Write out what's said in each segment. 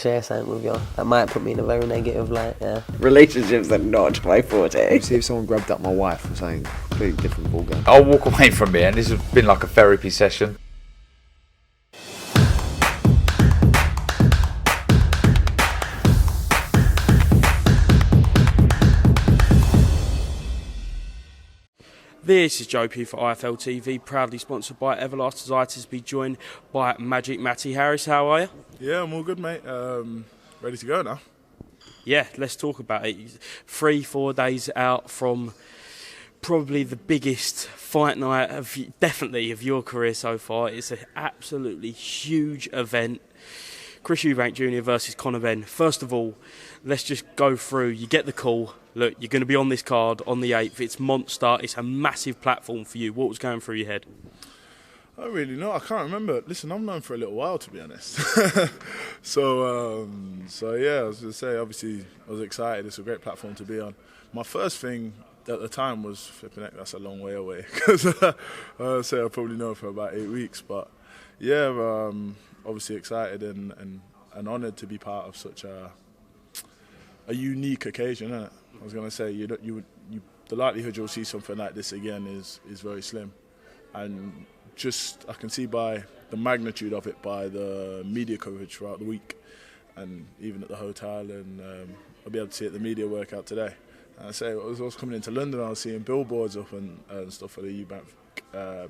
share something with you. That might put me in a very negative light, yeah. Relationships are not my forte. See if someone grabbed up my wife or something, completely different ballgame. I'll walk away from it, and this has been like a therapy session. This is Joe P for IFL TV, proudly sponsored by Everlast. Delighted to be joined by Magic Matty Harris. How are you? Yeah, I'm all good, mate. Ready to go now. Yeah, let's talk about it. 3-4 days out from probably the biggest fight night of your career so far. It's an absolutely huge event. Chris Eubank Jr. versus Conor Benn. First of all, let's just go through. You get the call. Look, you're going to be on this card on the 8th. It's monster. It's a massive platform for you. What was going through your head? I don't really know. I can't remember. Listen, I've known for a little while, to be honest. So yeah, I was going to say, obviously, I was excited. It's a great platform to be on. My first thing at the time was, flipping heck, that's a long way away. Because I say I'll probably know for about 8 weeks. But yeah, obviously excited and honoured to be part of such a unique occasion, isn't it? I was going to say, the likelihood you'll see something like this again is very slim. And just, I can see by the magnitude of it, by the media coverage throughout the week, and even at the hotel, and I'll be able to see it at the media workout today. And I say, I was coming into London, I was seeing billboards up and stuff for the Eubank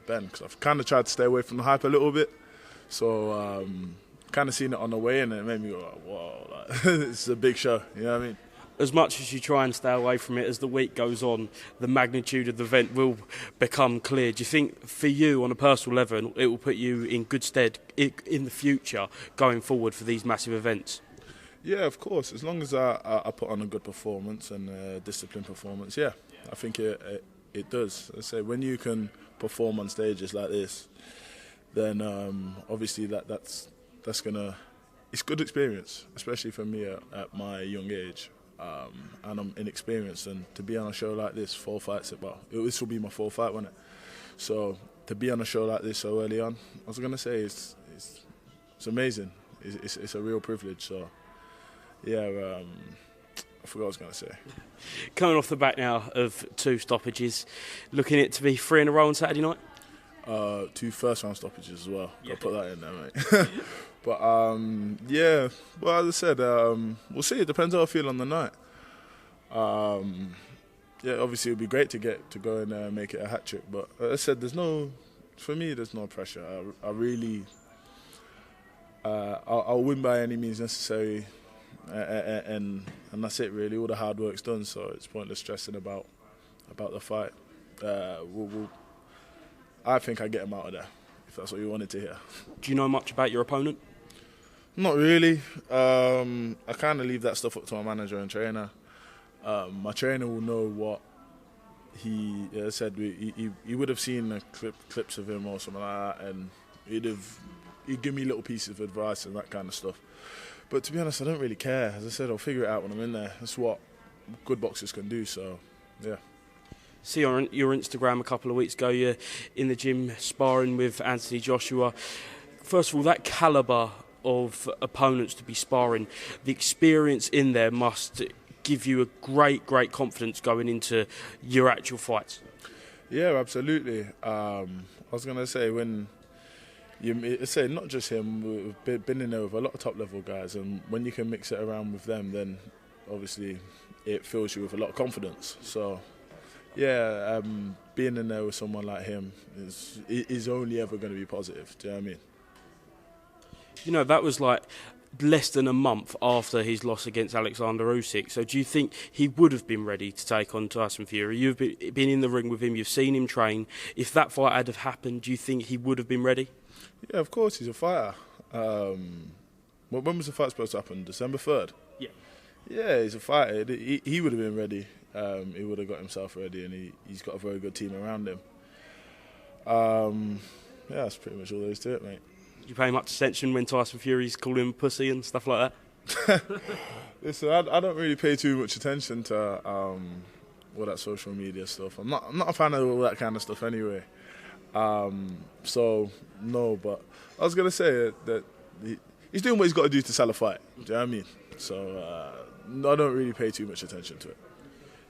Benn, because I've kind of tried to stay away from the hype a little bit. So kind of seen it on the way, and it made me go, like, whoa, like, it's a big show, you know what I mean? As much as you try and stay away from it, as the week goes on, the magnitude of the event will become clear. Do you think for you, on a personal level, it will put you in good stead in the future going forward for these massive events? Yeah, of course. As long as I put on a good performance and a disciplined performance, yeah, I think it does. I say, when you can perform on stages like this, then obviously that's gonna, it's good experience, especially for me at my young age. And I'm inexperienced, and to be on a show like this, 4 fights, this will be my 4th fight, won't it? So to be on a show like this so early on, I was going to say it's amazing. It's a real privilege. So yeah, I forgot what I was going to say. Coming off the back now of 2 stoppages, looking it to be 3 in a row on Saturday night? 2 first-round stoppages as well. Yeah. Got to put that in there, mate. But yeah, well, as I said, we'll see. It depends how I feel on the night. Yeah, obviously it would be great to go and make it a hat trick. But as I said, there's no pressure. I really, I'll win by any means necessary, and that's it really. All the hard work's done, so it's pointless stressing about the fight. I think I get him out of there, if that's what you wanted to hear. Do you know much about your opponent? Not really. I kind of leave that stuff up to my manager and trainer. My trainer will know what he said. He would have seen the clips of him or something like that, and he'd give me little pieces of advice and that kind of stuff. But to be honest, I don't really care. As I said, I'll figure it out when I'm in there. That's what good boxers can do. So, yeah. See on your Instagram a couple of weeks ago, you're in the gym sparring with Anthony Joshua. First of all, that calibre of opponents to be sparring, the experience in there must give you a great confidence going into your actual fights. Yeah, absolutely. I was going to say, when you say not just him, we've been in there with a lot of top level guys, and when you can mix it around with them, then obviously it fills you with a lot of confidence. So yeah, being in there with someone like him is only ever going to be positive. Do you know what I mean? You know, that was like less than a month after his loss against Alexander Usyk. So do you think he would have been ready to take on Tyson Fury? You've been in the ring with him, you've seen him train. If that fight had have happened, do you think he would have been ready? Yeah, of course, he's a fighter. When was the fight supposed to happen? December 3rd? Yeah. Yeah, he's a fighter. He would have been ready. He would have got himself ready, and he's got a very good team around him. Yeah, that's pretty much all there is to it, mate. Do you pay much attention when Tyson Fury's calling him pussy and stuff like that? Listen, I don't really pay too much attention to all that social media stuff. I'm not a fan of all that kind of stuff anyway. So no, but I was gonna say that he's doing what he's got to do to sell a fight. Do you know what I mean? So I don't really pay too much attention to it.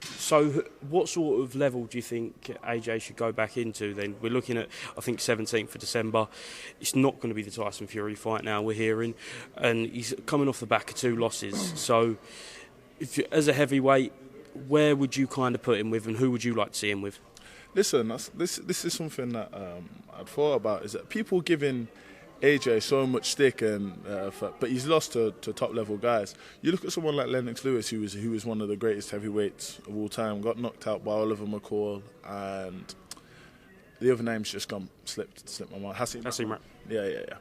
So what sort of level do you think AJ should go back into then? We're looking at, I think, 17th of December. It's not going to be the Tyson Fury fight now, we're hearing. And he's coming off the back of 2 losses. So as a heavyweight, where would you kind of put him with, and who would you like to see him with? Listen, this is something that I'd thought about, is that people giving AJ so much stick, but he's lost to top level guys. You look at someone like Lennox Lewis, who was one of the greatest heavyweights of all time, got knocked out by Oliver McCall, and the other name's just slipped my mind. Hasim Rat. Yeah.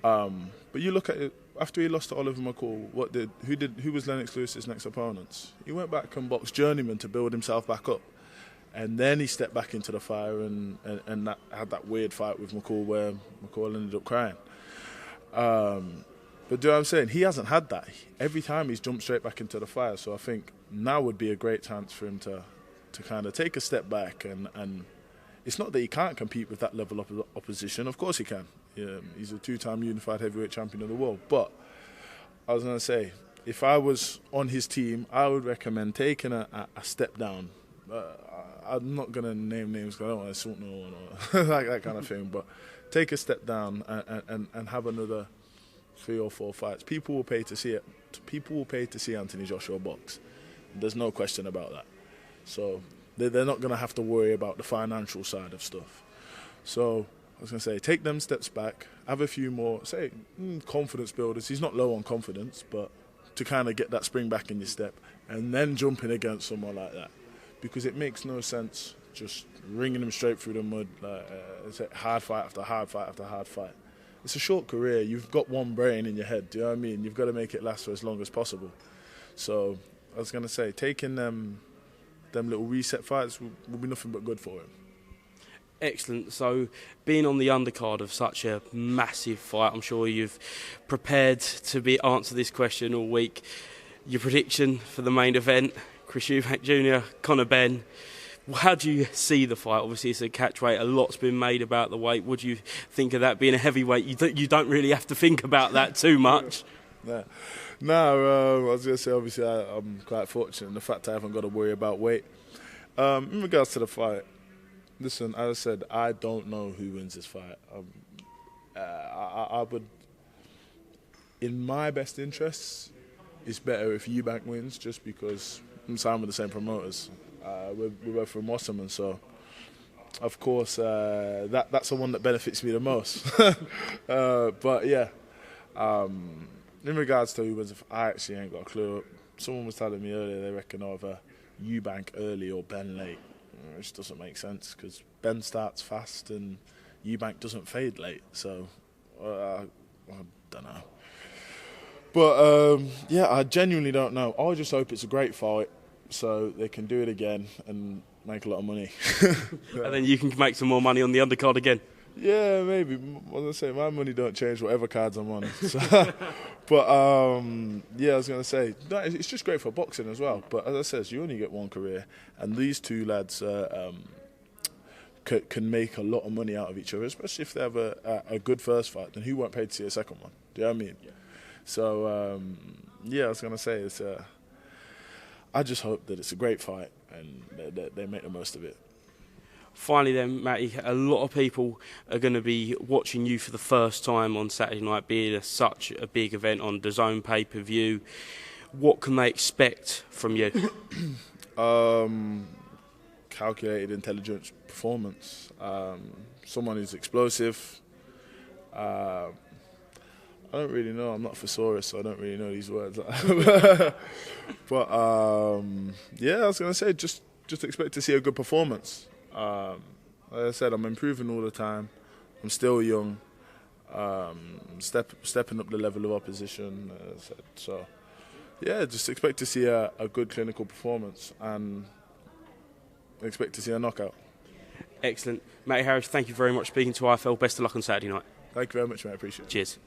But you look at it, after he lost to Oliver McCall, who was Lennox Lewis's next opponents? He went back and boxed Journeyman to build himself back up. And then he stepped back into the fire and had that weird fight with McCall where McCall ended up crying. But do you know what I'm saying? He hasn't had that. Every time he's jumped straight back into the fire. So I think now would be a great chance for him to kind of take a step back. And it's not that he can't compete with that level of opposition. Of course he can. Yeah, he's a 2-time unified heavyweight champion of the world. But I was going to say, if I was on his team, I would recommend taking a step down. I'm not going to name names because I don't want to insult no one or like that kind of thing, but take a step down and have another 3 or 4 fights. People will pay to see it. People will pay to see Anthony Joshua box. There's no question about that. So they're not going to have to worry about the financial side of stuff. So I was going to say, take them steps back, have a few more, say, confidence builders. He's not low on confidence, but to kind of get that spring back in your step and then jump in against someone like that. Because it makes no sense just ringing him straight through the mud, it's a hard fight after hard fight after hard fight. It's a short career. You've got one brain in your head, do you know what I mean? You've got to make it last for as long as possible. So I was going to say, taking them little reset fights will be nothing but good for him. Excellent. So being on the undercard of such a massive fight, I'm sure you've prepared to answer this question all week. Your prediction for the main event? Chris Eubank Jr., Conor Benn. How do you see the fight? Obviously, it's a catch weight. A lot's been made about the weight. What do you think of that being a heavyweight? You don't really have to think about that too much. No, I was going to say, obviously, I'm quite fortunate in the fact I haven't got to worry about weight. In regards to the fight, listen, as I said, I don't know who wins this fight. I would, in my best interests, it's better if Eubank wins, just because I'm signed with the same promoters. We're both from Wasserman, so of course that's the one that benefits me the most. But yeah, in regards to who wins, I actually ain't got a clue. Someone was telling me earlier they reckon either Eubank early or Benn late, which doesn't make sense because Benn starts fast and Eubank doesn't fade late. So I don't know. But yeah, I genuinely don't know. I just hope it's a great fight so they can do it again and make a lot of money. And then you can make some more money on the undercard again. Yeah, maybe. As I say, my money don't change whatever cards I'm on. So, but yeah, I was going to say, no, it's just great for boxing as well. But as I said, you only get one career, and these two lads can make a lot of money out of each other, especially if they have a good first fight. Then who won't pay to see a second one? Do you know what I mean? Yeah. So yeah, I was going to say, I just hope that it's a great fight and they make the most of it. Finally then, Matty, a lot of people are going to be watching you for the first time on Saturday night, being such a big event on DAZN pay-per-view. What can they expect from you? Calculated, intelligent performance. Someone who's explosive. I don't really know. I'm not a thesaurus, so I don't really know these words. But yeah, I was going to say, just expect to see a good performance. Like I said, I'm improving all the time. I'm still young. Stepping up the level of opposition. So yeah, just expect to see a good clinical performance and expect to see a knockout. Excellent. Matty Harris, thank you very much for speaking to IFL. Best of luck on Saturday night. Thank you very much, mate. I appreciate it. Cheers.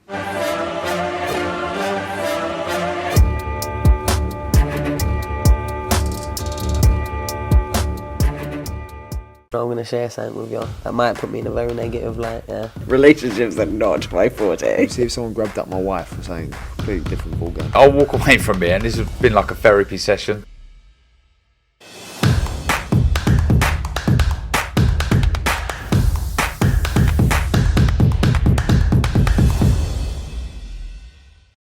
I'm gonna share something with you. That might put me in a very negative light. Yeah. Relationships are not my forte. See if someone grabbed up my wife and saying completely different ballgame. I'll walk away from it, and this has been like a therapy session.